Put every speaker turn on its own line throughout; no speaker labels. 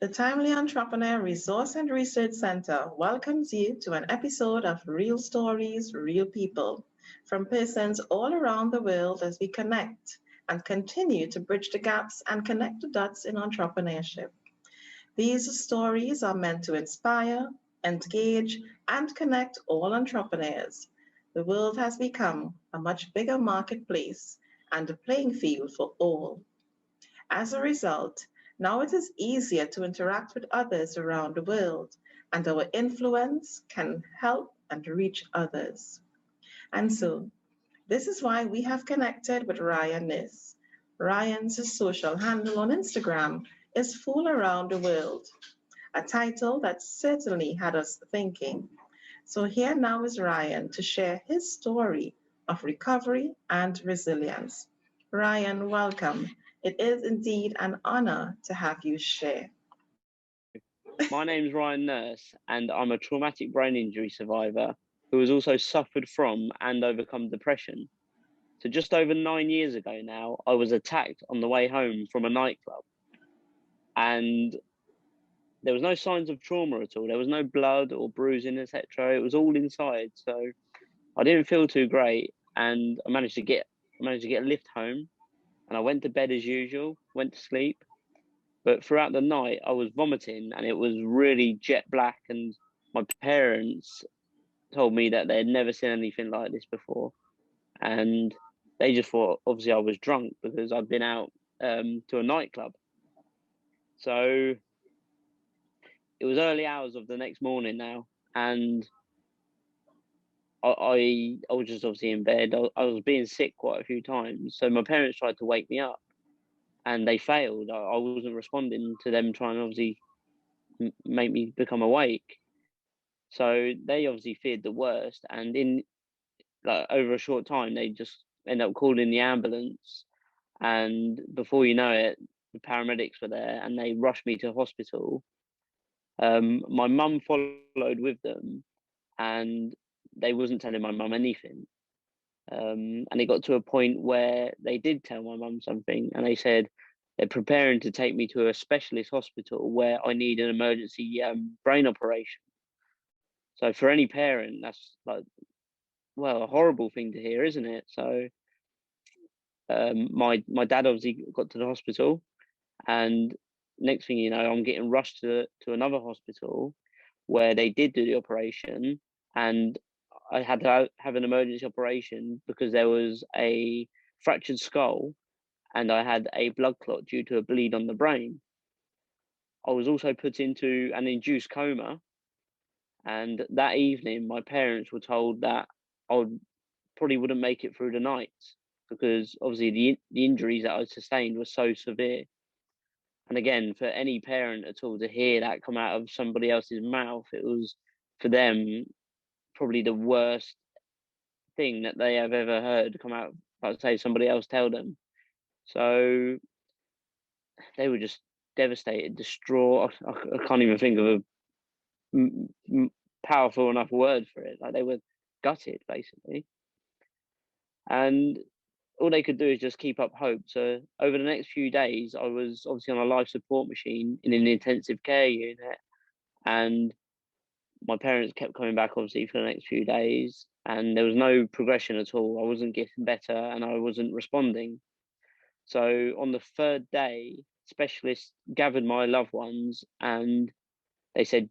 The Timely Entrepreneur Resource and Research Center welcomes you to an episode of Real Stories, Real People, from persons all around the world as we connect and continue to bridge the gaps and connect the dots in entrepreneurship. These stories are meant to inspire, engage, and connect all entrepreneurs. The world has become a much bigger marketplace and a playing field for all. As a result, now it is easier to interact with others around the world, and our influence can help and reach others. And so, this is why we have connected with Ryan Nis. Ryan's social handle on Instagram is Fool Around the World, a title that certainly had us thinking. So, here now is Ryan to share his story of recovery and resilience. Ryan, welcome. It is indeed an honor to have you share.
My name's Ryan Nurse, and I'm a traumatic brain injury survivor who has also suffered from and overcome depression. So, just over 9 years ago now, I was attacked on the way home from a nightclub, and there was no signs of trauma at all. There was no blood or bruising, etc. It was all inside, so I didn't feel too great, and I managed to get a lift home, and I went to bed as usual, went to sleep. But throughout the night, I was vomiting and it was really jet black. And my parents told me that they had never seen anything like this before. And they just thought, obviously, I was drunk because I'd been out to a nightclub. So it was early hours of the next morning now. And I was just obviously in bed. I was being sick quite a few times. So my parents tried to wake me up and they failed. I wasn't responding to them trying to obviously make me become awake. So they obviously feared the worst, and in like over a short time, they just end up calling the ambulance. And before you know it, the paramedics were there, and they rushed me to hospital. My mum followed with them, and they wasn't telling my mum anything. And it got to a point where they did tell my mum something, and they said they're preparing to take me to a specialist hospital where I need an emergency brain operation. So for any parent, that's like, well, a horrible thing to hear, isn't it? So my dad obviously got to the hospital, and next thing you know, I'm getting rushed to another hospital where they did do the operation, and I had to have an emergency operation because there was a fractured skull, and I had a blood clot due to a bleed on the brain. I was also put into an induced coma, and that evening, my parents were told that I probably wouldn't make it through the night because obviously the injuries that I sustained were so severe. And again, for any parent at all to hear that come out of somebody else's mouth, it was for them probably the worst thing that they have ever heard come out. Like say somebody else tell them. So they were just devastated, distraught. I can't even think of a powerful enough word for it. Like they were gutted, basically, and all they could do is just keep up hope. So over the next few days, I was obviously on a life support machine in an intensive care unit, and my parents kept coming back obviously for the next few days, and there was no progression at all. I wasn't getting better, and I wasn't responding. So on the third day, specialists gathered my loved ones, and they said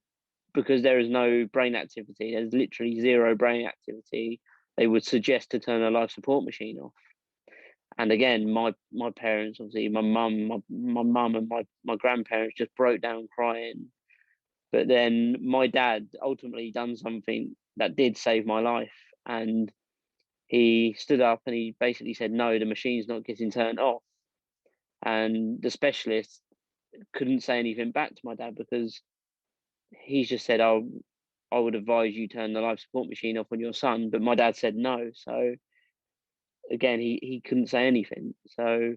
because there is no brain activity, there's literally zero brain activity, they would suggest to turn a life support machine off. And again, my parents, obviously, my mum and my grandparents just broke down crying. But then my dad ultimately done something that did save my life, and he stood up and he basically said, "No, the machine's not getting turned off." And the specialist couldn't say anything back to my dad because he's just said, "Oh, I would advise you turn the life support machine off on your son," but my dad said no. So again, he couldn't say anything. So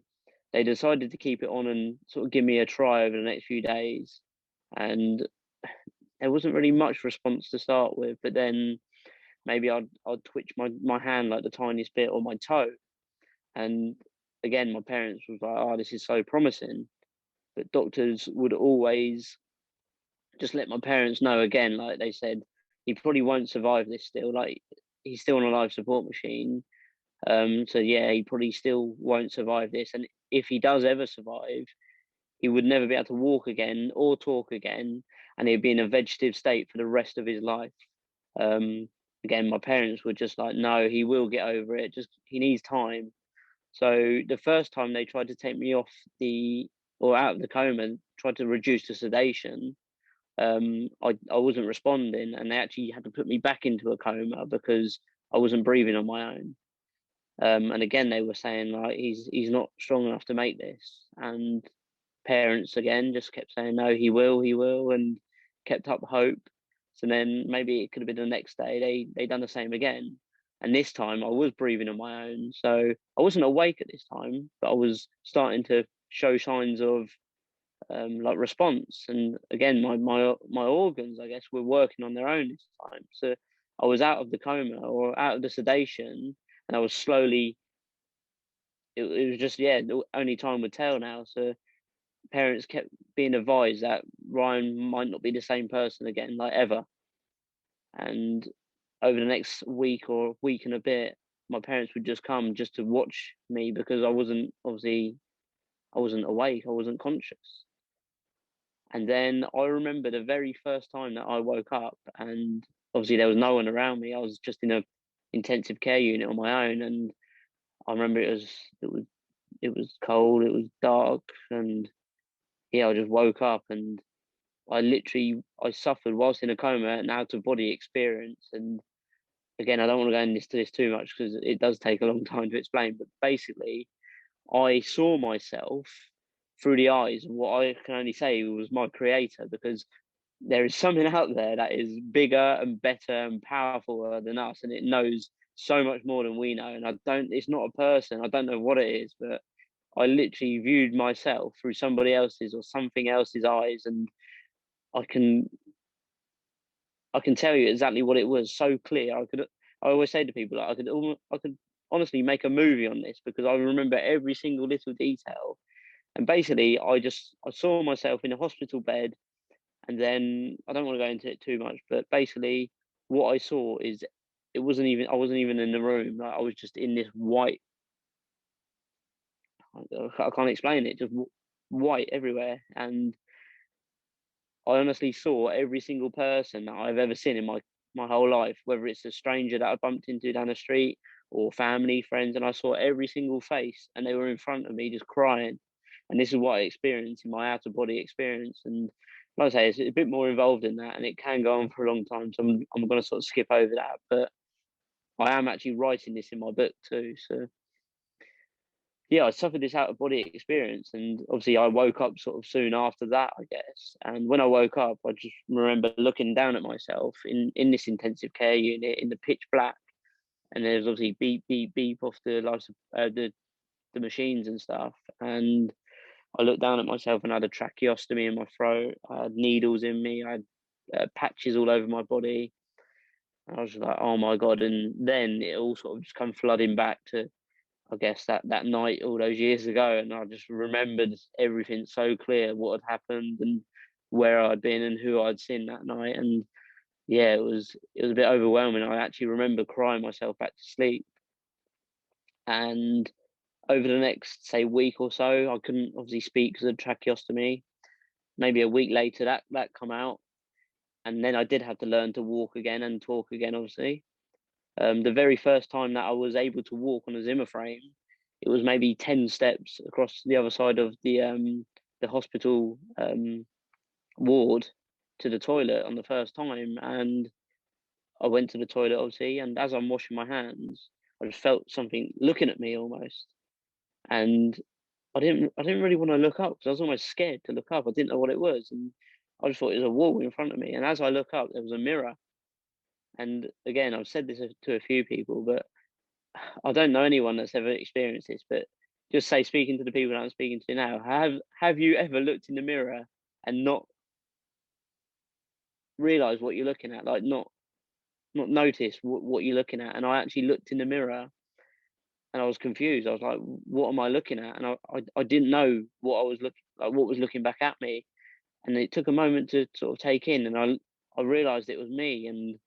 they decided to keep it on and sort of give me a try over the next few days. And there wasn't really much response to start with, but then maybe I'd twitch my hand like the tiniest bit or my toe. And again, my parents was like, "Oh, this is so promising." But doctors would always just let my parents know again. Like they said, he probably won't survive this still. Like he's still on a life support machine. So yeah, he probably still won't survive this. And if he does ever survive, he would never be able to walk again or talk again, and he'd be in a vegetative state for the rest of his life. Um, Again, my parents were just like, no, he will get over it. Just he needs time. So the first time they tried to take me off the or out of the coma, tried to reduce the sedation, I wasn't responding, and they actually had to put me back into a coma because I wasn't breathing on my own. And again, they were saying like he's not strong enough to make this, and parents again just kept saying no, he will, and kept up hope. So then maybe it could have been the next day they done the same again, and this time I was breathing on my own, so I wasn't awake at this time, but I was starting to show signs of like response. And again, my organs, I guess, were working on their own this time. So I was out of the coma or out of the sedation, and I was slowly. It was just the only time would tell now. So parents kept being advised that Ryan might not be the same person again, like ever. And over the next week or week and a bit, my parents would just come just to watch me because I wasn't awake, I wasn't conscious. And then I remember the very first time that I woke up, and obviously there was no one around me. I was just in a intensive care unit on my own, and I remember it was cold, it was dark, and I just woke up, and I suffered whilst in a coma, an out of body experience. And again, I don't want to go into this too much because it does take a long time to explain. But basically, I saw myself through the eyes of what I can only say was my creator, because there is something out there that is bigger and better and powerful than us, and it knows so much more than we know. And it's not a person, I don't know what it is, but I literally viewed myself through somebody else's or something else's eyes, and I can I can tell you exactly what it was so clear. I always say to people like I could honestly make a movie on this because I remember every single little detail. And basically, I saw myself in a hospital bed, and then I don't want to go into it too much, but basically, what I saw is I wasn't even in the room. Like I was just in this white. I can't explain it. Just white everywhere, and I honestly saw every single person that I've ever seen in my whole life, whether it's a stranger that I bumped into down the street or family, friends, and I saw every single face, and they were in front of me just crying. And this is what I experienced in my out of body experience. And like I say, it's a bit more involved in that, and it can go on for a long time. So I'm going to sort of skip over that, but I am actually writing this in my book too. So yeah, I suffered this out of body experience, and obviously I woke up sort of soon after that, I guess. And when I woke up, I just remember looking down at myself in this intensive care unit in the pitch black, and there's obviously beep beep beep off the machines and stuff. And I looked down at myself and I had a tracheostomy in my throat. I had needles in me. I had patches all over my body. And I was just like, oh my god! And then it all sort of just come flooding back to, I guess, that night all those years ago, and I just remembered everything so clear, what had happened and where I'd been and who I'd seen that night. And yeah, it was a bit overwhelming. I actually remember crying myself back to sleep. And over the next, say, week or so, I couldn't obviously speak because of tracheostomy. Maybe a week later, that come out, and then I did have to learn to walk again and talk again. Obviously, the very first time that I was able to walk on a Zimmer frame, it was maybe 10 steps across the other side of the hospital ward to the toilet on the first time. And I went to the toilet, obviously, and as I'm washing my hands, I just felt something looking at me almost. And I didn't really want to look up because I was almost scared to look up. I didn't know what it was. And I just thought it was a wall in front of me. And as I look up, there was a mirror. And again, I've said this to a few people, but I don't know anyone that's ever experienced this, but just say, speaking to the people that I'm speaking to now, have you ever looked in the mirror and not realized what you're looking at, like not notice what you're looking at? And I actually looked in the mirror and I was confused. I was like, what am I looking at? And I didn't know what I was looking, like what was looking back at me. And it took a moment to sort of take in, and I realised it was me, and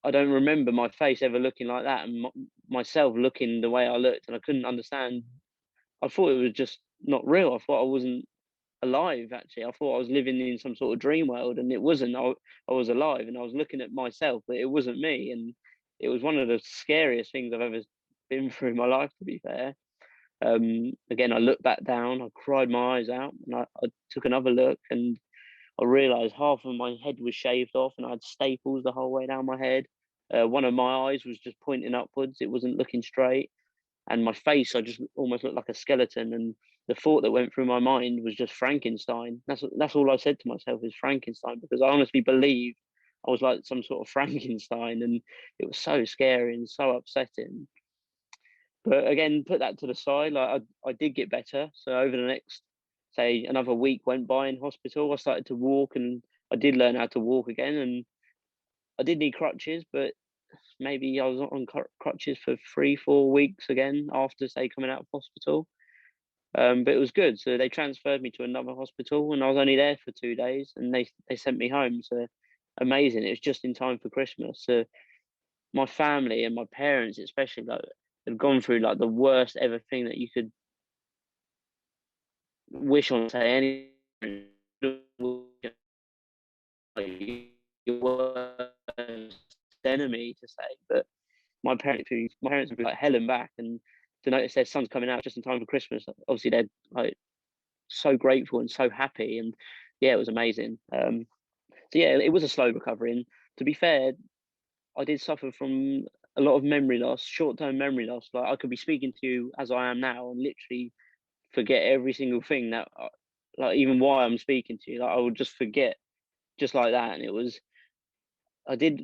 I don't remember my face ever looking like that, and myself looking the way I looked, and I couldn't understand. I thought it was just not real. I thought I wasn't alive. Actually, I thought I was living in some sort of dream world, and it wasn't. I was alive, and I was looking at myself, but it wasn't me. And it was one of the scariest things I've ever been through in my life, to be fair. Again, I looked back down, I cried my eyes out, and I took another look, and I realised half of my head was shaved off, and I had staples the whole way down my head. One of my eyes was just pointing upwards; it wasn't looking straight, and my face, I just almost looked like a skeleton. And the thought that went through my mind was just Frankenstein. That's all I said to myself, is Frankenstein, because I honestly believed I was like some sort of Frankenstein, and it was so scary and so upsetting. But again, put that to the side. Like I did get better. So over the next, say, another week went by in hospital, I started to walk, and I did learn how to walk again. And I did need crutches, but maybe I was on crutches for 3-4 weeks again after, say, coming out of hospital. But it was good. So they transferred me to another hospital, and I was only there for 2 days, and they sent me home. So amazing. It was just in time for Christmas. So my family and my parents, especially, like, have gone through like the worst ever thing that you could wish on, say, any your worst enemy, to say. But my parents would be like hell and back, and to notice their son's coming out just in time for Christmas, obviously they're like so grateful and so happy. And yeah, it was amazing. So yeah, it was a slow recovery, and to be fair, I did suffer from a lot of memory loss, short-term memory loss. Like, I could be speaking to you as I am now and literally forget every single thing that, like, even why I'm speaking to you. Like, I would just forget just like that. And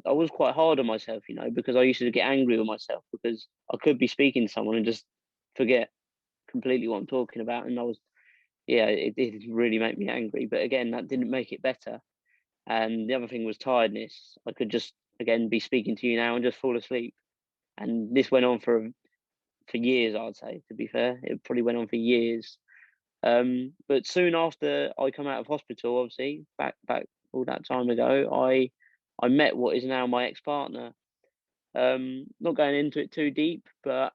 I was quite hard on myself, because I used to get angry with myself, because I could be speaking to someone and just forget completely what I'm talking about. And yeah, it did really make me angry. But again, that didn't make it better. And the other thing was tiredness. I could just, again, be speaking to you now and just fall asleep. And this went on for years, I'd say, to be fair. It probably went on for years. But soon after I come out of hospital, obviously, back all that time ago, I met what is now my ex-partner. Not going into it too deep, but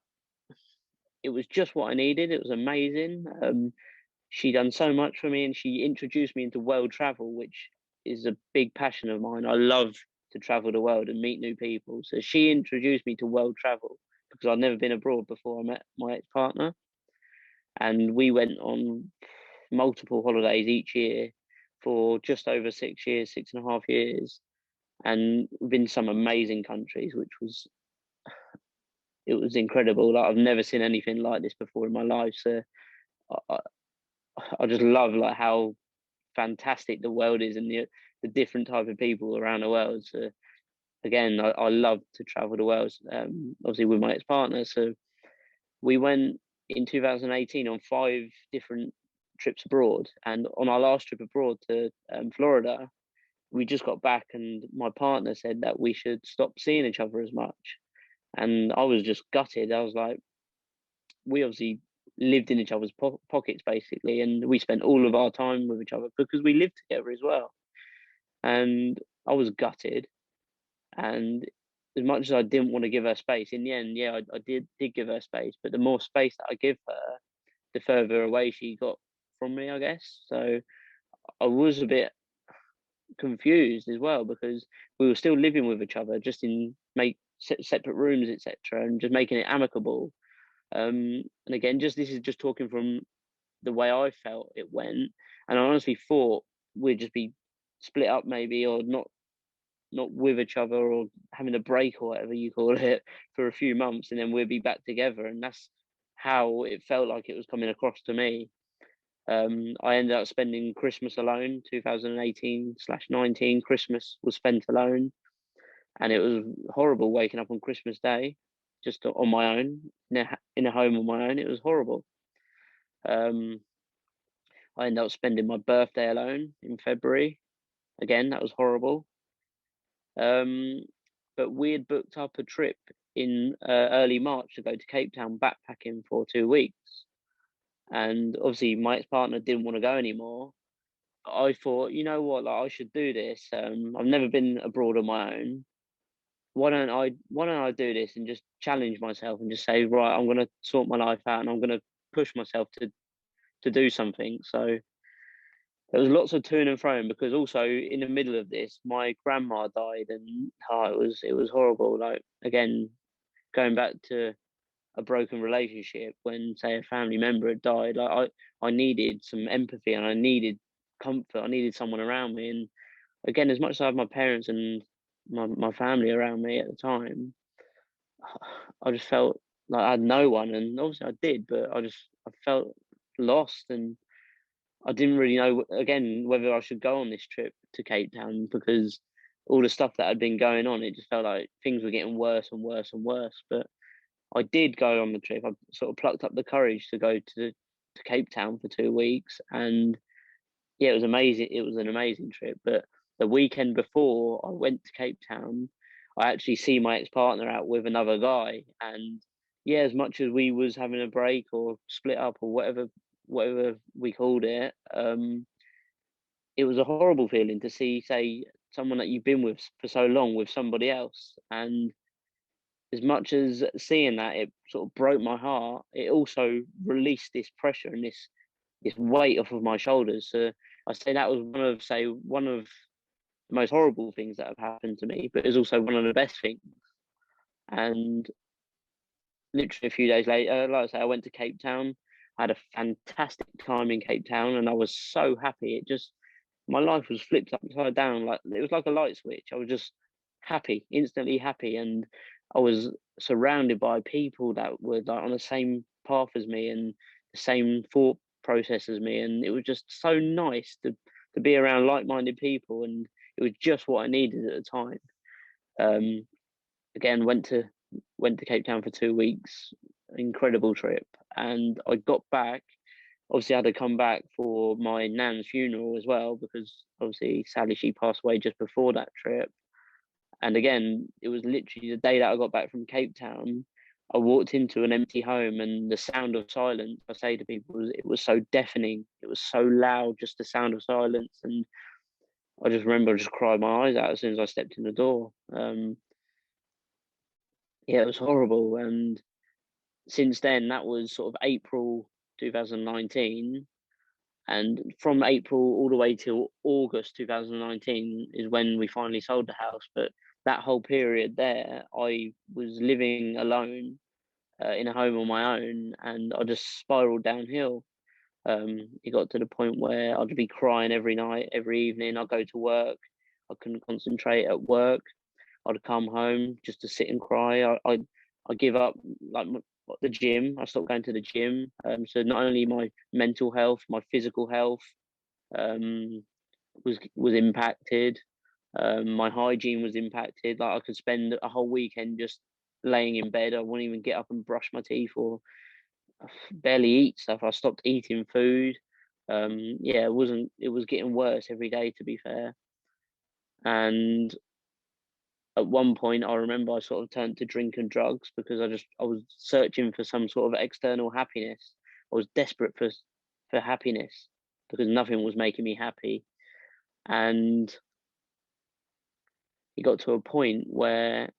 it was just what I needed. It was amazing. She done so much for me, and she introduced me into world travel, which is a big passion of mine. I love to travel the world and meet new people. So she introduced me to world travel, because I'd never been abroad before I met my ex-partner. And we went on multiple holidays each year for just over 6 years, 6.5 years. And we've been to some amazing countries, it was incredible. Like, I've never seen anything like this before in my life. So I, I just love like how fantastic the world is, and the different type of people around the world. So again, I love to travel the world. Obviously with my ex-partner. So we went in 2018 on 5 different trips abroad, and on our last trip abroad to Florida, we just got back, and my partner said that we should stop seeing each other as much. And I was just gutted. I was like, we obviously lived in each other's pockets, basically, and we spent all of our time with each other because we lived together as well. And I was gutted. And as much as I didn't want to give her space, in the end, yeah, I did give her space. But the more space that I give her, the further away she got from me, I guess. So I was a bit confused as well, because we were still living with each other, just in separate rooms, etc., and just making it amicable. And again, this is just talking from the way I felt it went, and I honestly thought we'd just be split up, maybe, or not with each other, or having a break, or whatever you call it, for a few months, and then we'd be back together. And that's how it felt like it was coming across to me. I ended up spending Christmas alone. 2018/19 Christmas was spent alone, and it was horrible waking up on Christmas Day just on my own, in a home on my own. It was horrible. Um, I ended up spending my birthday alone in February. Again, that was horrible. But we had booked up a trip in early March to go to Cape Town backpacking for 2 weeks. And obviously my ex-partner didn't want to go anymore. I thought, you know what, like I should do this. I've never been abroad on my own. Why don't I do this and just challenge myself and just say, right, I'm gonna sort my life out and I'm gonna push myself to do something. So there was lots of to and fro, because also in the middle of this, my grandma died, and it was horrible. Like, again, going back to a broken relationship, when say a family member had died, like I needed some empathy and I needed comfort. I needed someone around me. And again, as much as I had my parents and my family around me at the time, I just felt like I had no one. And obviously I did, but I felt lost, and I didn't really know again whether I should go on this trip to Cape Town, because all the stuff that had been going on, it just felt like things were getting worse and worse and worse. But I did go on the trip. I sort of plucked up the courage to go to Cape Town for 2 weeks, and yeah, it was amazing. It was an amazing trip. But the weekend before I went to Cape Town, I actually see my ex-partner out with another guy, and yeah, as much as we was having a break or split up or whatever we called it, it was a horrible feeling to see, say, someone that you've been with for so long with somebody else. And as much as seeing that, it sort of broke my heart, it also released this pressure and this weight off of my shoulders. So I say that was one of the most horrible things that have happened to me, but it's also one of the best things. And literally a few days later, like I say, I went to Cape Town. I had a fantastic time in Cape Town, and I was so happy. It just My life was flipped upside down. Like, it was like a light switch. I was just happy, instantly happy, and I was surrounded by people that were like on the same path as me and the same thought process as me, and it was just so nice to be around like-minded people, and it was just what I needed at the time. Um, Again, went to Cape Town for 2 weeks, incredible trip, and I got back. Obviously, I had to come back for my nan's funeral as well, because obviously, sadly, she passed away just before that trip. And again, it was literally the day that I got back from Cape Town. I walked into an empty home, and the sound of silence, I say to people, it was so deafening. It was so loud, just the sound of silence. And I just remember I just cried my eyes out as soon as I stepped in the door. Yeah, it was horrible. And since then, that was sort of April 2019. And from April all the way till August 2019 is when we finally sold the house. But that whole period there, I was living alone in a home on my own, and I just spiraled downhill. It got to the point where I'd be crying every night, every evening. I'd go to work, I couldn't concentrate at work. I'd come home just to sit and cry. I give up, like, the gym. I stopped going to the gym. So not only my mental health, my physical health um, was impacted. My hygiene was impacted. Like, I could spend a whole weekend just laying in bed. I wouldn't even get up and brush my teeth or barely eat stuff. I stopped eating food. Yeah, it wasn't. It was getting worse every day, to be fair. And at one point, I remember I sort of turned to drink and drugs, because I was searching for some sort of external happiness. I was desperate for happiness, because nothing was making me happy. And it got to a point where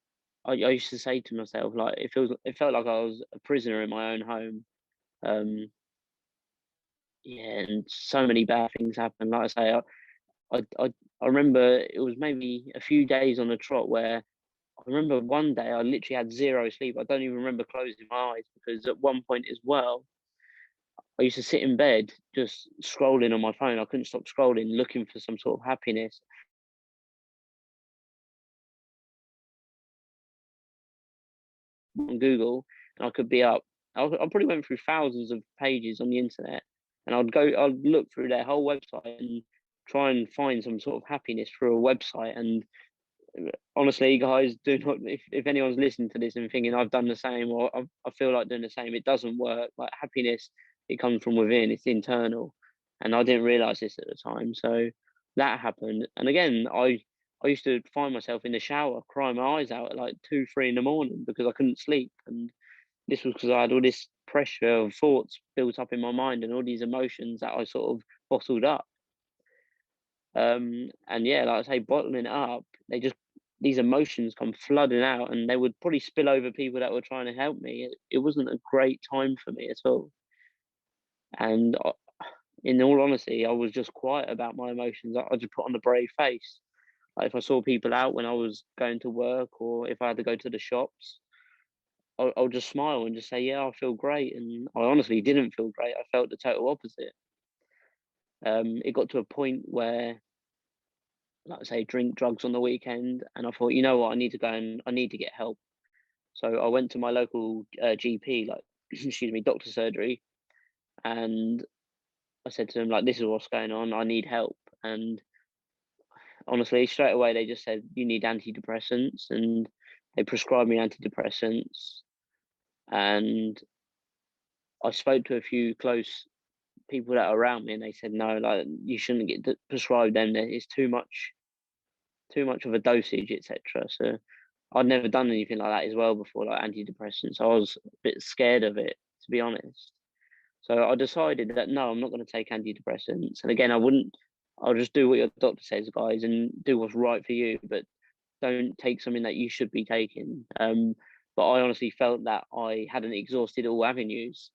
I used to say to myself, like, it felt like I was a prisoner in my own home. Um, yeah, and so many bad things happened. Like I say, I remember it was maybe a few days on the trot where I remember one day I literally had zero sleep. I don't even remember closing my eyes, because at one point as well, I used to sit in bed just scrolling on my phone. I couldn't stop scrolling, looking for some sort of happiness on Google, and I could be up. I probably went through thousands of pages on the internet, and I'd look through their whole website and try and find some sort of happiness through a website. And honestly, guys, do not, if anyone's listening to this and thinking I've done the same, or I feel like doing the same, it doesn't work. Like, happiness, it comes from within, it's internal. And I didn't realize this at the time. So that happened. And again, I used to find myself in the shower crying my eyes out at like 2, 3 in the morning, because I couldn't sleep. And this was because I had all this pressure of thoughts built up in my mind, and all these emotions that I sort of bottled up. And yeah, like I say, bottling it up, these emotions come flooding out, and they would probably spill over people that were trying to help me. It wasn't a great time for me at all. And in all honesty, I was just quiet about my emotions. I just put on a brave face. Like if I saw people out when I was going to work, or if I had to go to the shops, I'll just smile and just say, yeah, I feel great. And I honestly didn't feel great. I felt the total opposite. It got to a point where, like I say, drink drugs on the weekend, and I thought, you know what, I need to get help. So I went to my local GP, like excuse me, doctor surgery, and I said to them, like, this is what's going on. I need help. And honestly, straight away they just said you need antidepressants, and they prescribed me antidepressants. And I spoke to a few close people that are around me, and they said no, like you shouldn't get prescribed them. It's too much of a dosage, etc. So I'd never done anything like that as well before, like antidepressants. I was a bit scared of it, to be honest. So I decided that no, I'm not going to take antidepressants. And again, I'll just do what your doctor says, guys, and do what's right for you, but don't take something that you should be taking. But I honestly felt that I hadn't exhausted all avenues.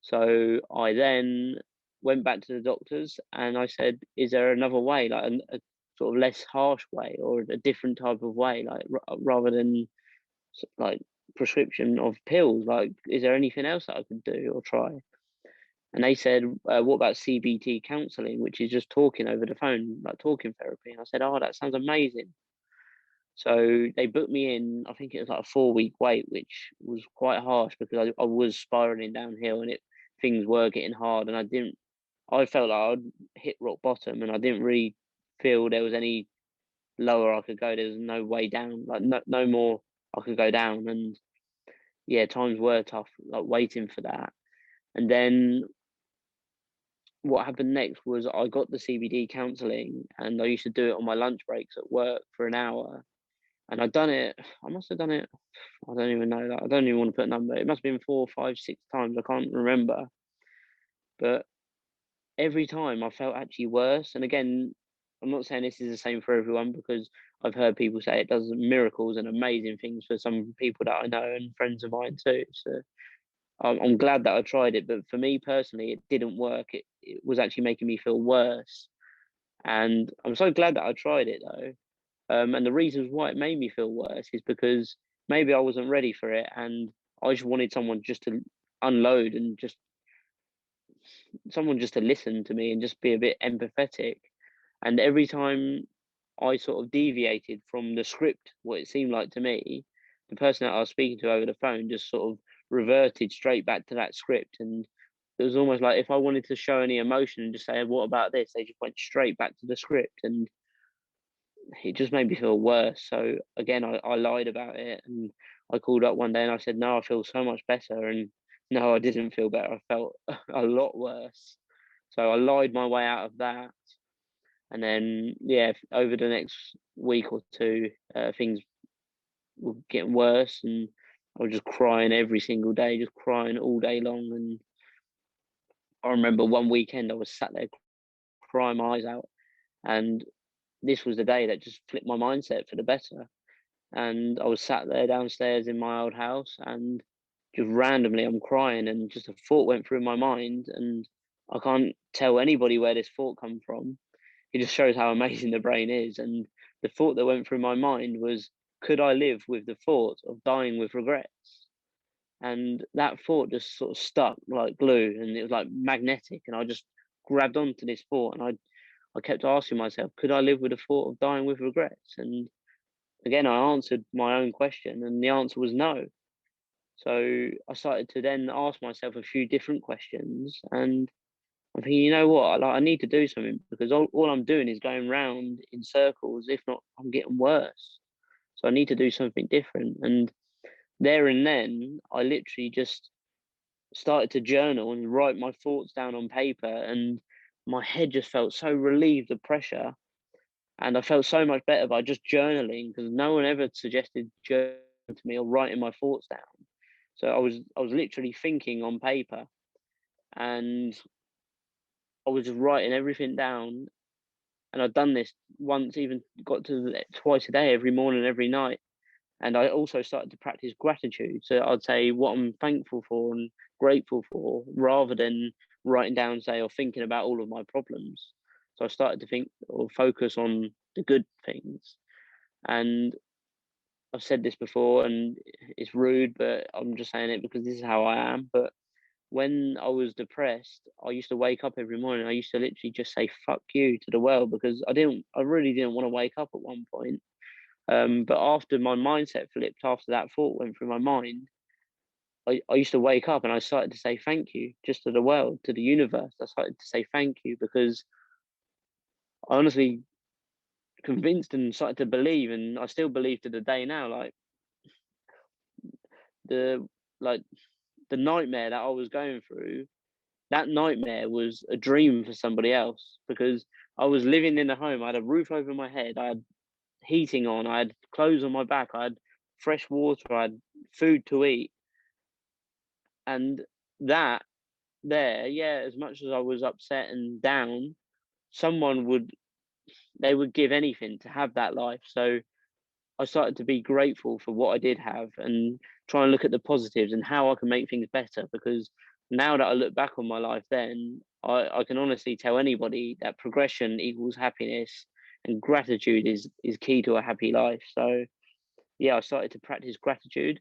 So I then went back to the doctors and I said, is there another way, like a sort of less harsh way or a different type of way, like rather than like prescription of pills? Like, is there anything else that I could do or try? And they said, what about CBT counselling, which is just talking over the phone, like talking therapy? And I said, oh, that sounds amazing. So they booked me in, I think it was like a 4-week wait, which was quite harsh because I was spiraling downhill, and things were getting hard, and I felt like I'd hit rock bottom, and I didn't really feel there was any lower I could go. There was no way down, like no more I could go down. And yeah, times were tough, like waiting for that. And then what happened next was I got the CBD counselling, and I used to do it on my lunch breaks at work for an hour. And I must have done it, I don't even know that. I don't even want to put a number. It must have been 4, 5, 6 times. I can't remember. But every time I felt actually worse. And again, I'm not saying this is the same for everyone, because I've heard people say it does miracles and amazing things for some people that I know and friends of mine too. So I'm glad that I tried it. But for me personally, it didn't work. It was actually making me feel worse. And I'm so glad that I tried it though. And the reasons why it made me feel worse is because maybe I wasn't ready for it, and I just wanted someone just to unload, and just someone just to listen to me and just be a bit empathetic. And every time I sort of deviated from the script, what it seemed like to me, the person that I was speaking to over the phone just sort of reverted straight back to that script. And it was almost like if I wanted to show any emotion and just say, what about this? They just went straight back to the script. And it just made me feel worse. So again, I lied about it, and I called up one day and I said, no, I feel so much better. And no, I didn't feel better. I felt a lot worse. So I lied my way out of that. And then, yeah, over the next week or two, things were getting worse, and I was just crying every single day, just crying all day long. And I remember one weekend I was sat there crying my eyes out, and this was the day that just flipped my mindset for the better. And I was sat there downstairs in my old house, and just randomly I'm crying, and just a thought went through my mind, and I can't tell anybody where this thought come from. It just shows how amazing the brain is. And the thought that went through my mind was, could I live with the thought of dying with regrets? And that thought just sort of stuck like glue, and it was like magnetic. And I just grabbed onto this thought, and I kept asking myself, could I live with the thought of dying with regrets? And again, I answered my own question, and the answer was no. So I started to then ask myself a few different questions, and I'm thinking, you know what, like, I need to do something, because all I'm doing is going round in circles. If not, I'm getting worse. So I need to do something different. And there and then, I literally just started to journal and write my thoughts down on paper, and my head just felt so relieved of pressure. And I felt so much better by just journaling, because no one ever suggested journaling to me or writing my thoughts down. So I was literally thinking on paper, and I was just writing everything down. And I'd done this once, even got to twice a day, every morning, every night. And I also started to practice gratitude. So I'd say what I'm thankful for and grateful for, rather than writing down, say, or thinking about all of my problems. So I started to think or focus on the good things. And I've said this before, and it's rude, but I'm just saying it because this is how I am. But when I was depressed, I used to wake up every morning. I used to literally just say "fuck you" to the world, because I really didn't want to wake up at one point. But after my mindset flipped, after that thought went through my mind, I used to wake up and I started to say thank you just to the world, to the universe. I started to say thank you because I honestly convinced and started to believe, and I still believe to the day now, the like the nightmare that I was going through, that nightmare was a dream for somebody else, because I was living in a home. I had a roof over my head, I had heating on, I had clothes on my back, I had fresh water, I had food to eat. And that there, yeah, as much as I was upset and down, someone would they would give anything to have that life. So I started to be grateful for what I did have and try and look at the positives and how I can make things better. Because now that I look back on my life, then I can honestly tell anybody that progression equals happiness, and gratitude is key to a happy life. So yeah, I started to practice gratitude,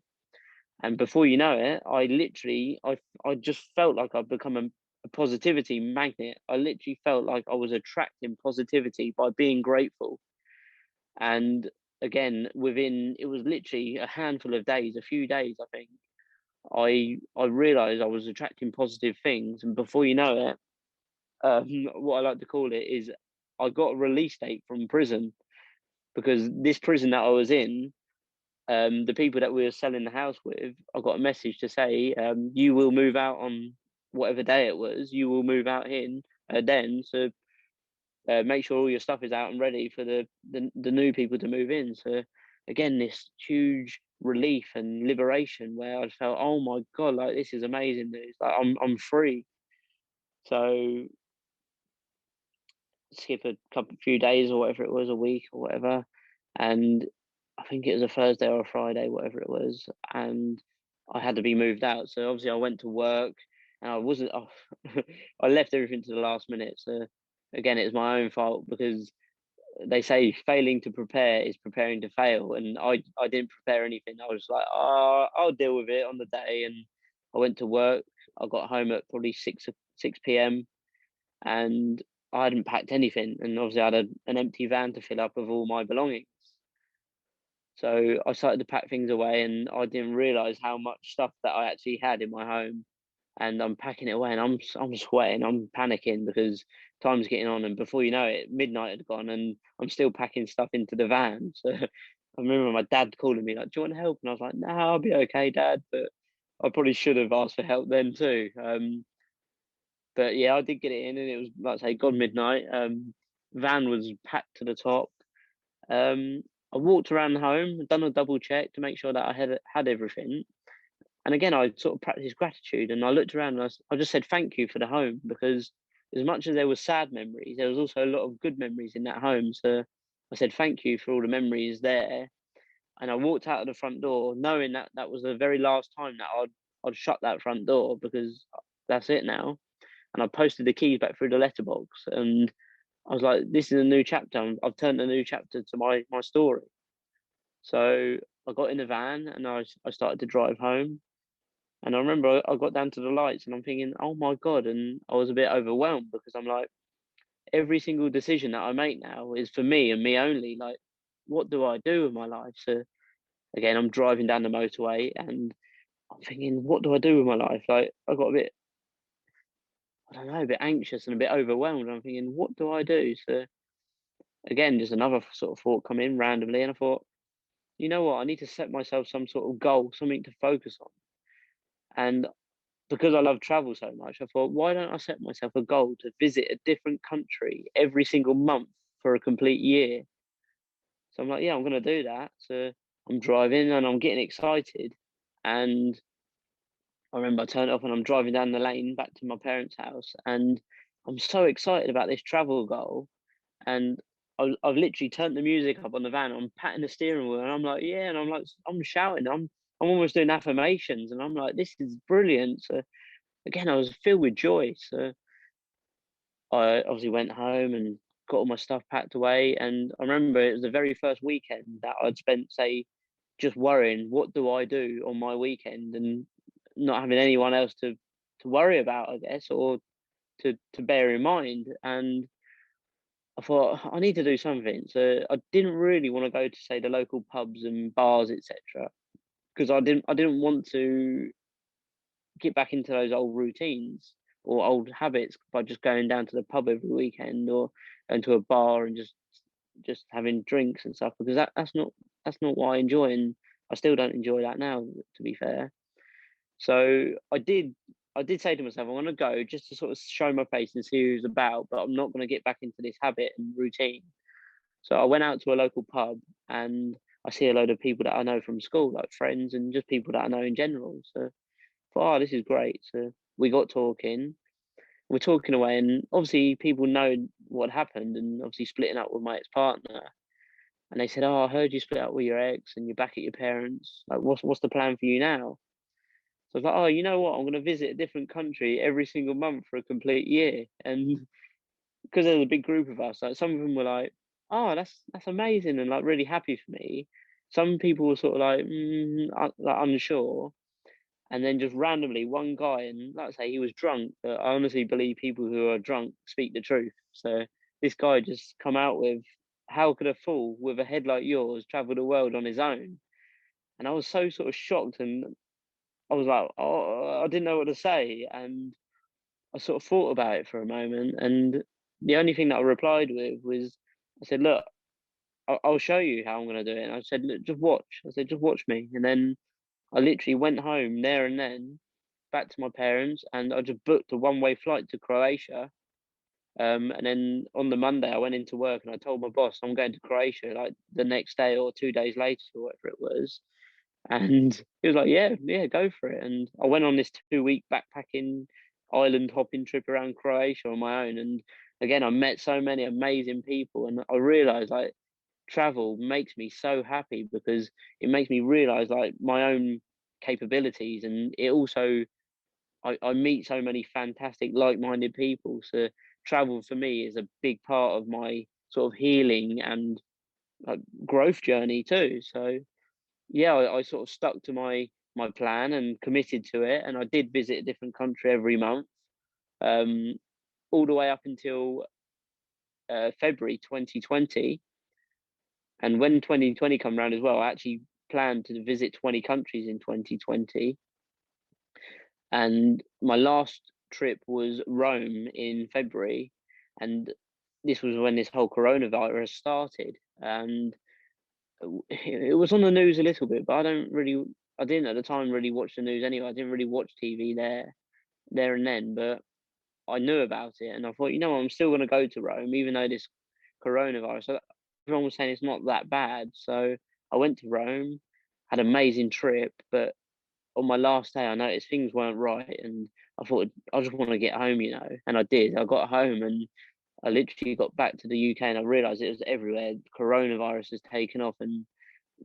and before you know it, I just felt like I'd become a positivity magnet. I literally felt like I was attracting positivity by being grateful. And again, within, it was literally a handful of days, a few days, I think, I realized I was attracting positive things. And before you know it, what I like to call it is, I got a release date from prison, because this prison that I was in, the people that we were selling the house with, I got a message to say, you will move out on whatever day it was. You will move out in then, so make sure all your stuff is out and ready for the new people to move in. So again, this huge relief and liberation, where I felt, oh my god, like this is amazing news. Like I'm free. So skip a few days or whatever it was, a week or whatever, and I think it was a Thursday or a Friday, whatever it was, and I had to be moved out. So obviously I went to work, and I wasn't off. I left everything to the last minute. So again, it's my own fault, because they say failing to prepare is preparing to fail, and I didn't prepare anything. I was like, oh, I'll deal with it on the day, and I went to work. I got home at probably 6 p.m. and I hadn't packed anything, and obviously I had an empty van to fill up with all my belongings. So I started to pack things away, and I didn't realize how much stuff that I actually had in my home. And I'm packing it away, and I'm sweating, I'm panicking, because time's getting on, and before you know it, midnight had gone, and I'm still packing stuff into the van. So I remember my dad calling me like, "Do you want help?" And I was like, "No, I'll be okay, Dad." But I probably should have asked for help then too. But yeah, I did get it in, and it was, like I say, gone midnight. Van was packed to the top. Um, I walked around home, done a double check to make sure that I had everything. And again, I sort of practiced gratitude, and I looked around, and I just said thank you for the home, because as much as there was sad memories, there was also a lot of good memories in that home. So I said thank you for all the memories there. And I walked out of the front door, knowing that that was the very last time that I'd shut that front door, because that's it now. And I posted the keys back through the letterbox, and I was like, "This is a new chapter. I've turned a new chapter to my story." So I got in the van, and I started to drive home. And I remember I got down to the lights, and I'm thinking, "Oh my god!" And I was a bit overwhelmed, because I'm like, every single decision that I make now is for me and me only. Like, what do I do with my life? So again, I'm driving down the motorway, and I'm thinking, what do I do with my life? Like, I got a bit, I don't know, a bit anxious and a bit overwhelmed. I'm thinking, what do I do? So again, just another sort of thought come in randomly, and I thought, you know what, I need to set myself some sort of goal, something to focus on. And because I love travel so much, I thought, why don't I set myself a goal to visit a different country every single month for a complete year? So I'm like, yeah, I'm going to do that. So I'm driving, and I'm getting excited. And I remember I turned off, and I'm driving down the lane back to my parents' house, and I'm so excited about this travel goal. and I've literally turned the music up on the van. I'm patting the steering wheel, and I'm like, yeah, and I'm shouting. I'm almost doing affirmations, and I'm like, this is brilliant. So again, I was filled with joy. So I obviously went home and got all my stuff packed away. And I remember it was the very first weekend that I'd spent, say, just worrying, what do I do on my weekend, and not having anyone else to worry about, I guess, or to bear in mind. And I thought I need to do something. So I didn't really want to go to, say, the local pubs and bars, etc., because I didn't want to get back into those old routines or old habits by just going down to the pub every weekend or going to a bar and just having drinks and stuff, because that's not what I enjoy, and I still don't enjoy that now, to be fair. So I did say to myself, I'm going to go just to sort of show my face and see who's about, but I'm not going to get back into this habit and routine. So I went out to a local pub, and I see a load of people that I know from school, like friends and just people that I know in general. So I thought, oh, this is great. So we got talking. We're talking away, and obviously people know what happened, and obviously splitting up with my ex-partner. And they said, "Oh, I heard you split up with your ex, and you're back at your parents. Like, what's the plan for you now?" So I was like, "Oh, you know what? I'm going to visit a different country every single month for a complete year." And because there's a big group of us, like some of them were like, "Oh, that's amazing," and like really happy for me. Some people were sort of like, like unsure. And then just randomly, one guy, and like I say, he was drunk, but I honestly believe people who are drunk speak the truth. So this guy just come out with, "How could a fool with a head like yours travel the world on his own?" And I was so sort of shocked, and I was like, oh, I didn't know what to say, and I sort of thought about it for a moment, and the only thing that I replied with was, I said, "Look, I'll show you how I'm going to do it." And I said, "Look, just watch." I said, "Just watch me." And then I literally went home there and then, back to my parents, and I just booked a one-way flight to Croatia. And then on the Monday, I went into work and I told my boss I'm going to Croatia, like the next day or 2 days later or whatever it was. And he was like, "Yeah, yeah, go for it." And I went on this 2-week backpacking island hopping trip around Croatia on my own. And again, I met so many amazing people, and I realized like travel makes me so happy because it makes me realize like my own capabilities, and it also I meet so many fantastic like-minded people. So travel for me is a big part of my sort of healing and growth journey too. So yeah, I sort of stuck to my plan and committed to it, and I did visit a different country every month, um, all the way up until February 2020. And when 2020 come around as well, I actually planned to visit 20 countries in 2020. And my last trip was Rome in February. And this was when this whole coronavirus started. And it was on the news a little bit, but I didn't at the time really watch the news anyway. I didn't really watch TV there and then, but I knew about it. And I thought, I'm still going to go to Rome, even though this coronavirus, everyone was saying it's not that bad. So I went to Rome, had an amazing trip, but on my last day, I noticed things weren't right, and I thought I just want to get home, and I did. I got home, and I literally got back to the UK, and I realised it was everywhere. Coronavirus has taken off, and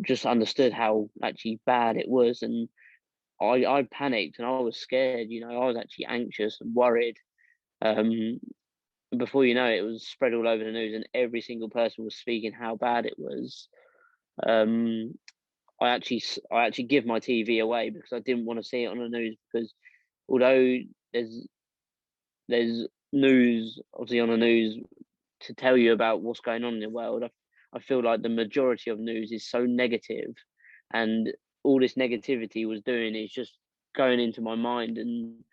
just understood how actually bad it was, and I panicked and I was scared. I was actually anxious and worried. Um, Before you know it, it was spread all over the news, and every single person was speaking how bad it was. Um, I actually give my TV away because I didn't want to see it on the news, because although there's news obviously on the news to tell you about what's going on in the world, I feel like the majority of news is so negative, and all this negativity was doing is just going into my mind, and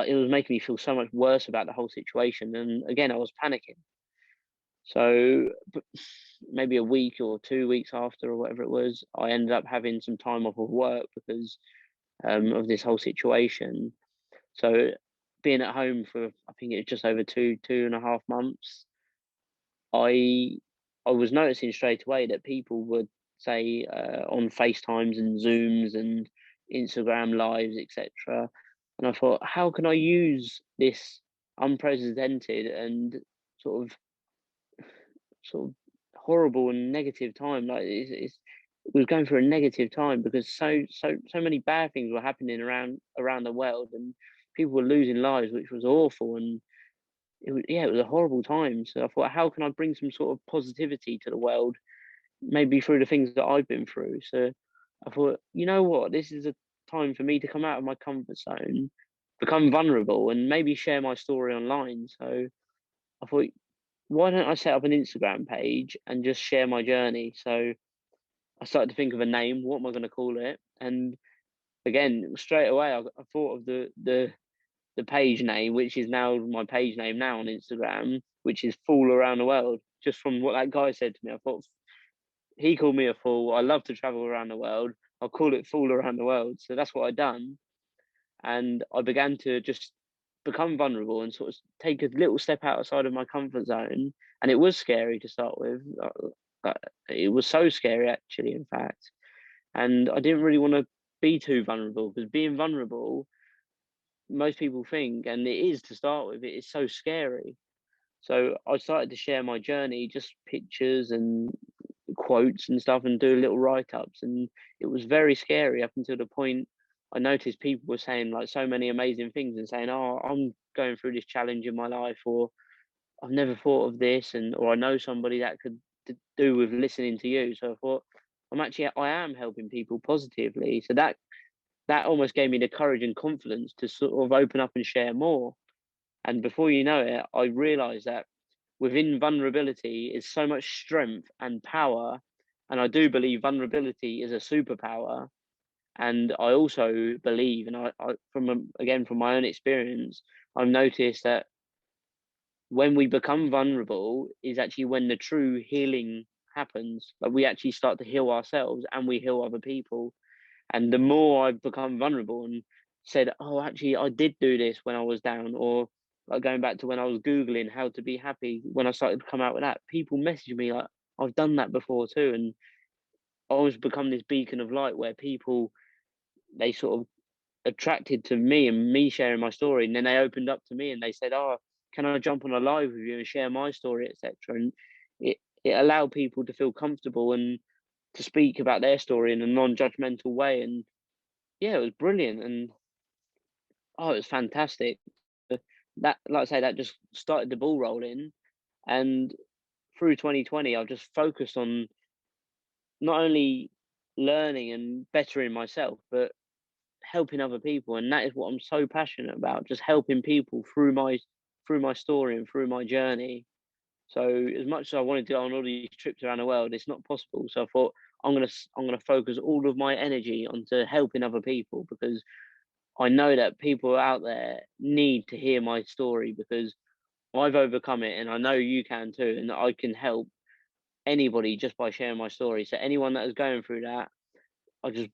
it was making me feel so much worse about the whole situation. And again, I was panicking. So maybe a week or 2 weeks after, or whatever it was, I ended up having some time off of work because of this whole situation. So being at home for, I think it was just over 2.5 months, I I was noticing straight away that people would say on FaceTimes and Zooms and Instagram lives, etc. And I thought, how can I use this unprecedented and sort of sort of horrible and negative time. Like we were going through a negative time because so many bad things were happening around the world, and people were losing lives, which was awful. And it was a horrible time. So I thought, how can I bring some sort of positivity to the world, maybe through the things that I've been through? So I thought, you know what, this is a time for me to come out of my comfort zone, become vulnerable, and maybe share my story online. So I thought, why don't I set up an Instagram page and just share my journey? So I started to think of a name. What am I going to call it? And again, straight away, I thought of the page name, which is now my page name now on Instagram, which is Fool Around the World. Just from what that guy said to me, I thought, he called me a fool. I love to travel around the world. I'll call it Fool Around the World. So that's what I done. And I began to just become vulnerable and sort of take a little step outside of my comfort zone. And it was scary to start with. It was so scary, actually, in fact. And I didn't really want to be too vulnerable, because being vulnerable, most people think, and it is to start with, it is so scary. So I started to share my journey, just pictures and quotes and stuff, and do little write-ups. And it was very scary up until the point I noticed people were saying like so many amazing things and saying, oh, I'm going through this challenge in my life, or I've never thought of this, and or I know somebody that could do with listening to you. So I thought, I am helping people positively. So that almost gave me the courage and confidence to sort of open up and share more. And before you know it, I realized that within vulnerability is so much strength and power. And I do believe vulnerability is a superpower. And I also believe, and from my own experience, I've noticed that when we become vulnerable is actually when the true healing happens. Like, we actually start to heal ourselves and we heal other people. And the more I've become vulnerable and said, oh, actually, I did do this when I was down, or like going back to when I was Googling how to be happy, when I started to come out with that, people message me like, I've done that before too. And I always become this beacon of light where people, they sort of attracted to me and me sharing my story. And then they opened up to me and they said, oh, can I jump on a live with you and share my story, etc. And it allowed people to feel comfortable and to speak about their story in a non-judgmental way. And yeah, it was brilliant. And oh, it was fantastic. That, like I say, that just started the ball rolling. And through 2020, I've just focused on not only learning and bettering myself, but helping other people. And that is what I'm so passionate about, just helping people through my story and through my journey. So as much as I wanted to go on all these trips around the world, it's not possible. So I thought, I'm gonna focus all of my energy onto helping other people, because I know that people out there need to hear my story, because I've overcome it, and I know you can too, and I can help anybody just by sharing my story. So anyone that is going through that, I just,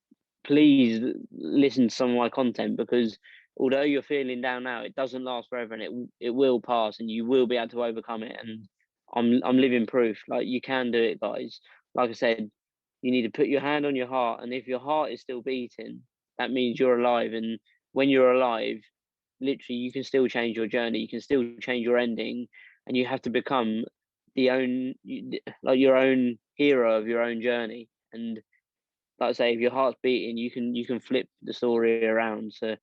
please listen to some of my content, because although you're feeling down now, it doesn't last forever, and it will pass, and you will be able to overcome it. And I'm living proof. Like, you can do it, guys. Like I said, you need to put your hand on your heart, and if your heart is still beating, that means you're alive. And when you're alive, literally, you can still change your journey. You can still change your ending, and you have to become like your own hero of your own journey. And like I say, if your heart's beating, you can flip the story around. So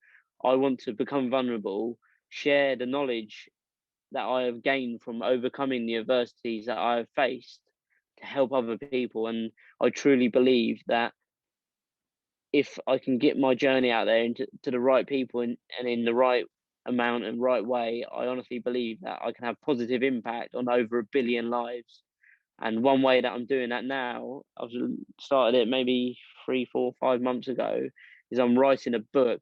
I want to become vulnerable, share the knowledge that I have gained from overcoming the adversities that I have faced, to help other people. And I truly believe that if I can get my journey out there into to the right people, and in the right amount and right way, I honestly believe that I can have positive impact on over 1 billion lives. And one way that I'm doing that now, I've started it maybe 3, 4, 5 months ago, is I'm writing a book.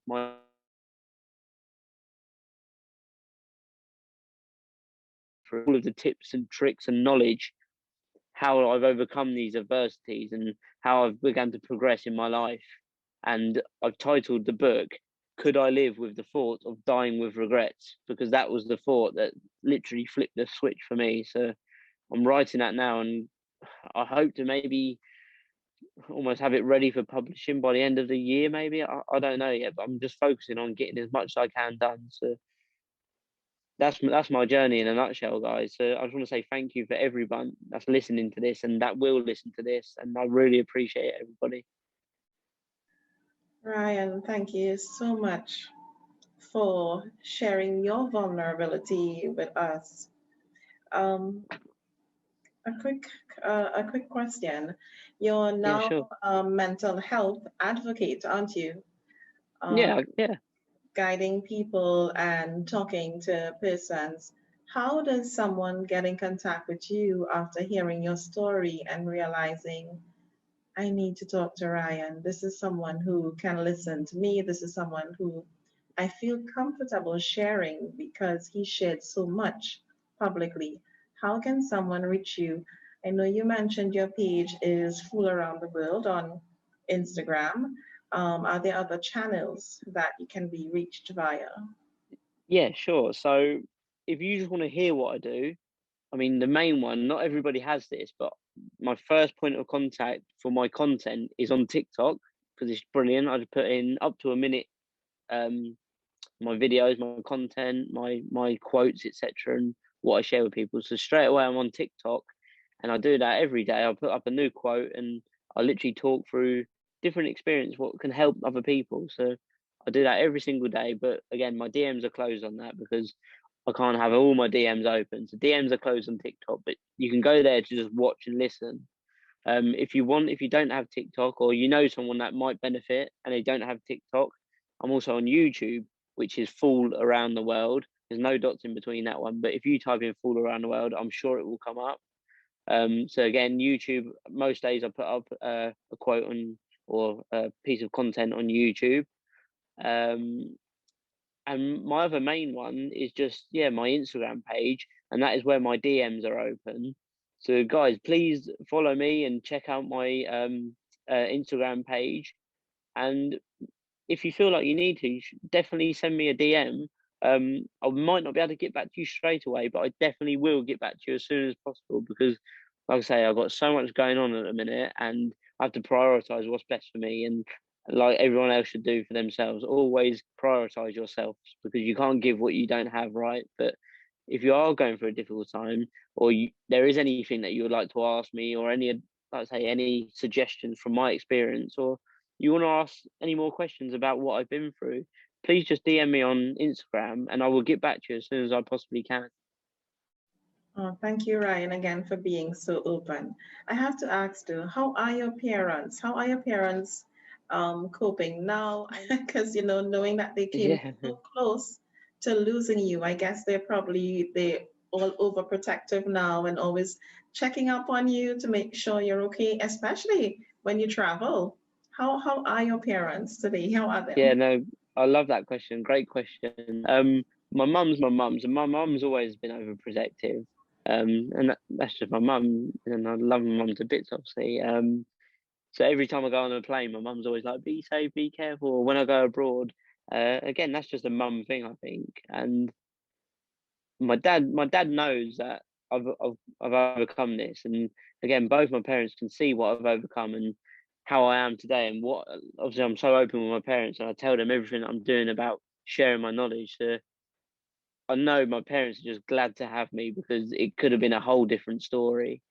For all of the tips and tricks and knowledge, how I've overcome these adversities and how I've begun to progress in my life. And I've titled the book, Could I Live with the Thought of Dying with Regrets? Because that was the thought that literally flipped the switch for me. So I'm writing that now, and I hope to maybe almost have it ready for publishing by the end of the year, maybe. I don't know yet, but I'm just focusing on getting as much as I can done. So that's my journey in a nutshell, guys. So I just want to say thank you for everyone that's listening to this and that will listen to this, and I really appreciate everybody.
Ryan, thank you so much for sharing your vulnerability with us. Um, a quick, a quick question. You're
Yeah,
now
sure.
a mental health advocate, aren't you? Um,
Yeah, yeah.
Guiding people and talking to persons. How does someone get in contact with you after hearing your story and realizing, I need to talk to Ryan? This is someone who can listen to me. This is someone who I feel comfortable sharing because he shared so much publicly. How can someone reach you? I know you mentioned your page is Fool Around the World on Instagram. Are there other channels that you can be reached via?
Yeah, sure. So if you just want to hear what I do, I mean, the main one, not everybody has this, but my first point of contact for my content is on TikTok because it's brilliant. I just put in up to a minute, um, my videos, my content, my quotes, etc., and what I share with people. So straight away, I'm on TikTok, and I do that every day. I put up a new quote, and I literally talk through different experience, what can help other people. So I do that every single day. But again, my DMs are closed on that because I can't have all my DMs open. So DMs are closed on TikTok, but you can go there to just watch and listen. If you want, if you don't have TikTok or you know someone that might benefit and they don't have TikTok, I'm also on YouTube, which is Fool Around the World. There's no dots in between that one, but if you type in Fool Around the World, I'm sure it will come up. So again, YouTube, most days I put up a quote on or a piece of content on YouTube. Um, and my other main one is just, yeah, my Instagram page, and that is where my DMs are open. So guys, please follow me and check out my Instagram page. And if you feel like you need to, you should definitely send me a DM. I might not be able to get back to you straight away, but I definitely will get back to you as soon as possible because, like I say, I've got so much going on at the minute, and I have to prioritize what's best for me. And like everyone else should do for themselves, always prioritize yourself because you can't give what you don't have, right? But if you are going through a difficult time, or there is anything that you would like to ask me, or any, like I say, any suggestions from my experience, or you want to ask any more questions about what I've been through, please just DM me on Instagram and I will get back to you as soon as I possibly can.
Oh, thank you, Ryan, again for being so open. I have to ask you, how are your parents? How are your parents coping now? Because, knowing that they came
Yeah.
so close to losing you, I guess they're all overprotective now and always checking up on you to make sure you're okay, especially when you travel. How are your parents today? How are
Yeah,
them?
no, I love that question. Great question. My mum's my mum's, and my mum's always been overprotective. And that's just my mum, and I love my mum to bits, obviously. So every time I go on a plane, my mum's always like, "Be safe, be careful." Or when I go abroad, again, that's just a mum thing, I think. And my dad knows that I've overcome this, and again, both my parents can see what I've overcome and how I am today, and what obviously I'm so open with my parents, and I tell them everything I'm doing about sharing my knowledge. So I know my parents are just glad to have me because it could have been a whole different story.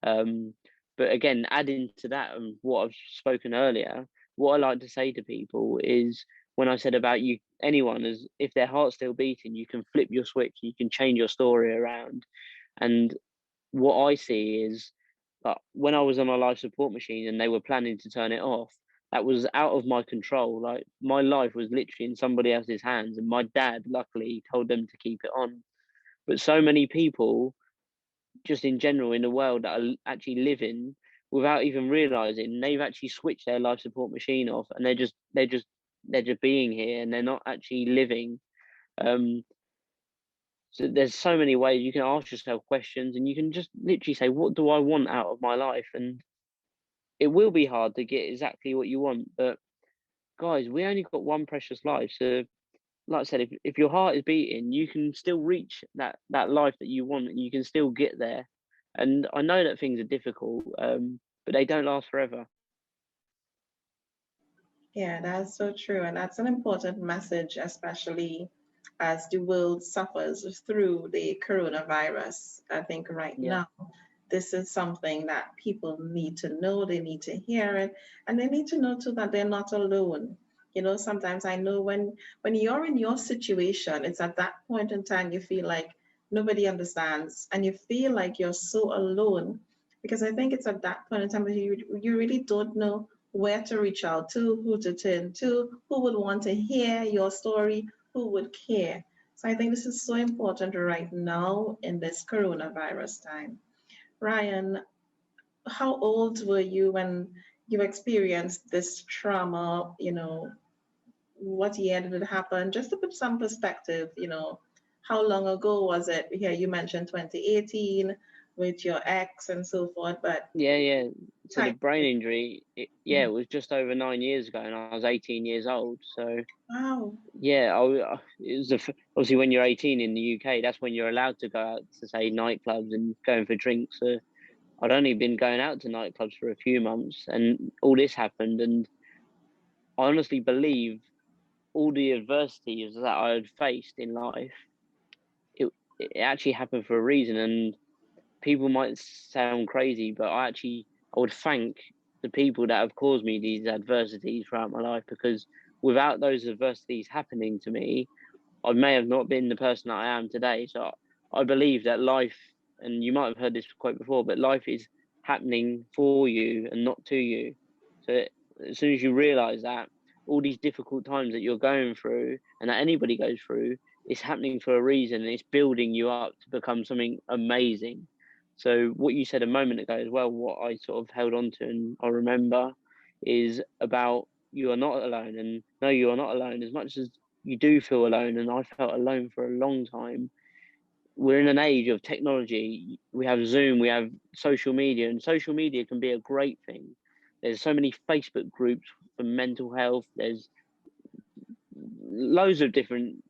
Um, but again, adding to that and what I've spoken earlier, what I like to say to people is when I said about you, anyone is if their heart's still beating, you can flip your switch, you can change your story around. And what I see is when I was on a life support machine and they were planning to turn it off, that was out of my control. Like my life was literally in somebody else's hands, and my dad luckily told them to keep it on. But so many people, just in general in the world, that are actually living without even realizing they've actually switched their life support machine off, and they're just being here, and they're not actually living. Um, so there's so many ways you can ask yourself questions, and you can just literally say, "What do I want out of my life?" And it will be hard to get exactly what you want, but guys, we only got one precious life. So, like I said, if your heart is beating, you can still reach that life that you want, and you can still get there. And I know that things are difficult, but they don't last forever.
Yeah, that's so true. And that's an important message, especially as the world suffers through the coronavirus. I think right
Yeah.
now, this is something that people need to know, they need to hear it, and they need to know too that they're not alone. Sometimes I know when you're in your situation, it's at that point in time you feel like nobody understands and you feel like you're so alone, because I think it's at that point in time that you really don't know where to reach out to, who to turn to, who would want to hear your story, who would care. So I think this is so important right now in this coronavirus time. Ryan, how old were you when you experienced this trauma? What year did it happen? Just to put some perspective, how long ago was it? Here you mentioned 2018 with your ex and so forth, but
Yeah. So the
time.
brain injury, it was just over 9 years ago, and I was 18 years old. So
Wow.
yeah, it was obviously when you're 18 in the UK, that's when you're allowed to go out to say nightclubs and going for drinks. So I'd only been going out to nightclubs for a few months, and all this happened. And I honestly believe all the adversities that I had faced in life, it actually happened for a reason. And people might sound crazy, but I would thank the people that have caused me these adversities throughout my life, because without those adversities happening to me, I may have not been the person that I am today. So I believe that life, and you might have heard this quote before, but life is happening for you and not to you. So as soon as you realize that, all these difficult times that you're going through and that anybody goes through, it's happening for a reason, and it's building you up to become something amazing. So what you said a moment ago as well, what I sort of held on to and I remember is about you are not alone. And no, you are not alone. As much as you do feel alone, and I felt alone for a long time. We're in an age of technology. We have Zoom, we have social media, and social media can be a great thing. There's so many Facebook groups for mental health. There's loads of different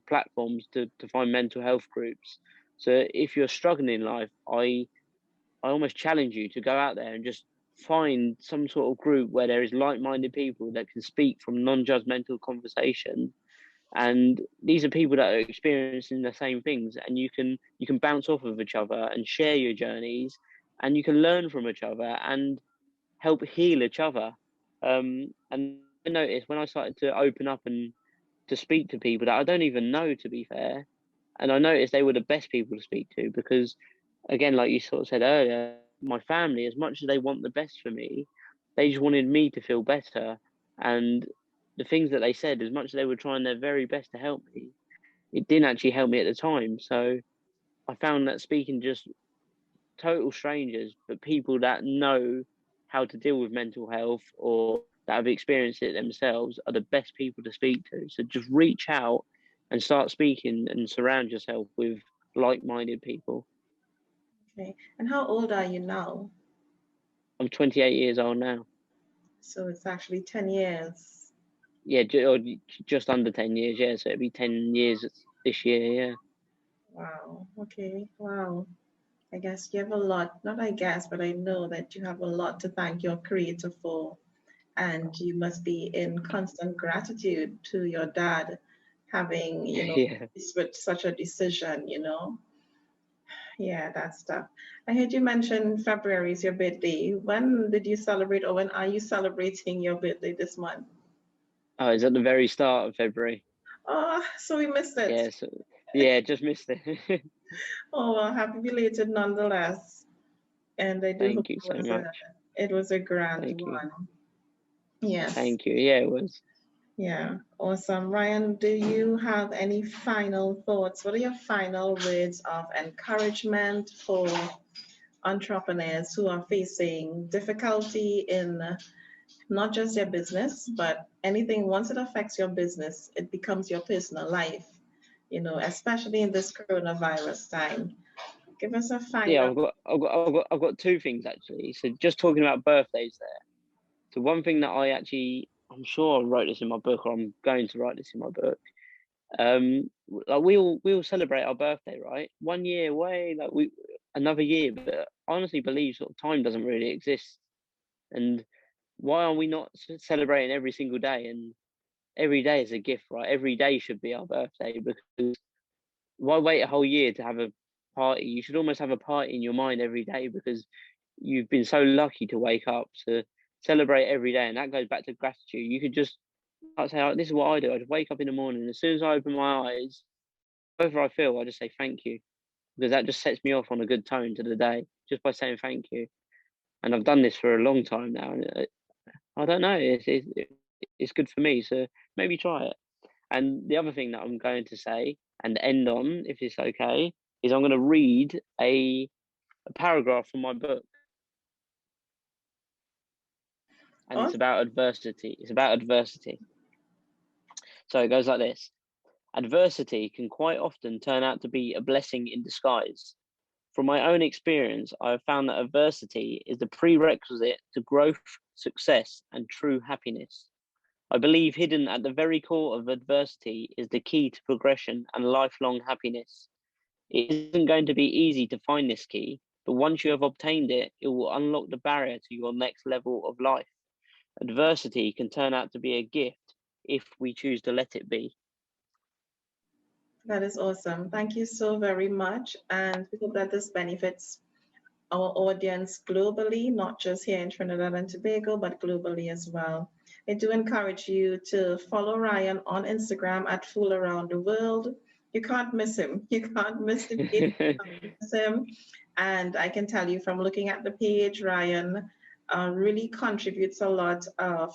platforms to find mental health groups. So if you're struggling in life, I almost challenge you to go out there and just find some sort of group where there is like-minded people that can speak from non-judgmental conversation. And these are people that are experiencing the same things, and you can bounce off of each other and share your journeys, and you can learn from each other and help heal each other. And I noticed when I started to open up and to speak to people that I don't even know, to be fair, and I noticed they were the best people to speak to, because again, like you sort of said earlier, my family, as much as they want the best for me, they just wanted me to feel better. And the things that they said, as much as they were trying their very best to help me, it didn't actually help me at the time. So I found that speaking to just total strangers, but people that know how to deal with mental health or that have experienced it themselves, are the best people to speak to. So just reach out and start speaking and surround yourself with like-minded people.
Okay. And how old are you now?
I'm 28 years old now.
So it's actually 10 years.
Yeah, just under 10 years. Yeah, so it'll be 10 years this year. Yeah.
Wow. Okay. Wow. I guess you have a lot, not I guess, but I know that you have a lot to thank your creator for. And you must be in constant gratitude to your dad having,
Yeah.
with such a decision. Yeah, that's tough. I heard you mention February is your birthday. When did you celebrate, or when are you celebrating your birthday this month?
Oh, it's at the very start of February.
Oh, so we missed it.
Yeah, so yeah, just missed it.
Oh, well, happy belated nonetheless. And I do hope
Thank you so much.
it was a grand
Thank you.
one. Yes.
Thank you. Yeah, it was.
Yeah, awesome. Ryan, do you have any final thoughts? What are your final words of encouragement for entrepreneurs who are facing difficulty in not just their business, but anything once it affects your business, it becomes your personal life, especially in this coronavirus time? Give us a
Yeah,
final.
I've got two things actually. So just talking about birthdays there. So one thing that I'm sure I wrote this in my book, or I'm going to write this in my book. Like we all celebrate our birthday, right? 1 year away, like we another year. But I honestly believe sort of time doesn't really exist. And why are we not celebrating every single day? And every day is a gift, right? Every day should be our birthday, because why wait a whole year to have a party? You should almost have a party in your mind every day, because you've been so lucky to wake up to celebrate every day. And that goes back to gratitude. You could just, I'd say, this is what I do. I just wake up in the morning, and as soon as I open my eyes, whatever I feel, I just say thank you, because that just sets me off on a good tone to the day, just by saying thank you. And I've done this for a long time now, and I don't know, it's good for me. So maybe try it. And the other thing that I'm going to say and end on, if it's okay, is I'm going to read a paragraph from my book, and it's
Awesome.
about adversity. It's about adversity. So it goes like this: adversity can quite often turn out to be a blessing in disguise. From my own experience, I have found that adversity is the prerequisite to growth, success, and true happiness. I believe hidden at the very core of adversity is the key to progression and lifelong happiness. It isn't going to be easy to find this key, but once you have obtained it, it will unlock the barrier to your next level of life. Adversity can turn out to be a gift if we choose to let it be.
That is awesome. Thank you so very much. And we hope that this benefits our audience globally, not just here in Trinidad and Tobago, but globally as well. I do encourage you to follow Ryan on Instagram at Fool Around the World. You can't miss him. You can't miss the page. You can't miss him. And I can tell you from looking at the page, Ryan really contributes a lot of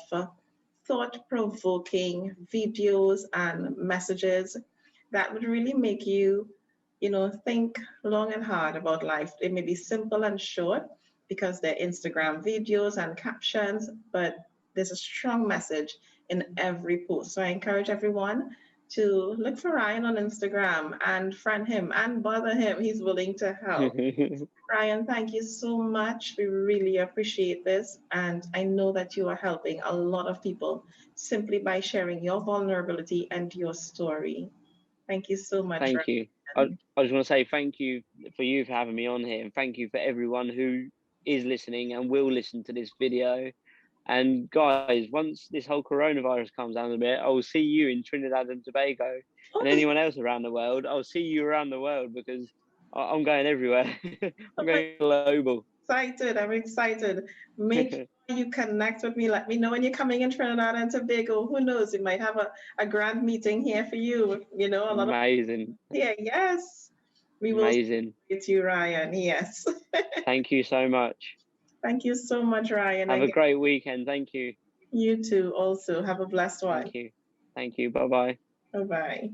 thought-provoking videos and messages that would really make you, think long and hard about life. It may be simple and short because they're Instagram videos and captions, but there's a strong message in every post. So I encourage everyone to look for Ryan on Instagram and friend him and bother him. He's willing to help. Ryan, thank you so much. We really appreciate this. And I know that you are helping a lot of people simply by sharing your vulnerability and your story. Thank you so much,
Thank you. I,
Ryan.
I just want to say thank you for having me on here, and thank you for everyone who is listening and will listen to this video. And guys, once this whole coronavirus comes down a bit, I will see you in Trinidad and Tobago, and
Oh,
anyone else around the world. I'll see you around the world, because I'm going everywhere. I'm
I'm
going global.
excited. I'm excited. Make sure you connect with me. Let me know when you're coming in Trinidad and Tobago. Who knows? We might have a grand meeting here for you. A lot of
Amazing.
here. Yes. We will
Amazing.
celebrate you, Ryan. Yes.
Thank you so much.
Thank you so much, Ryan.
Have a
Again,
great weekend. Thank you.
you too also. Have a blessed one.
Thank you. Thank you. Bye bye.
Bye bye.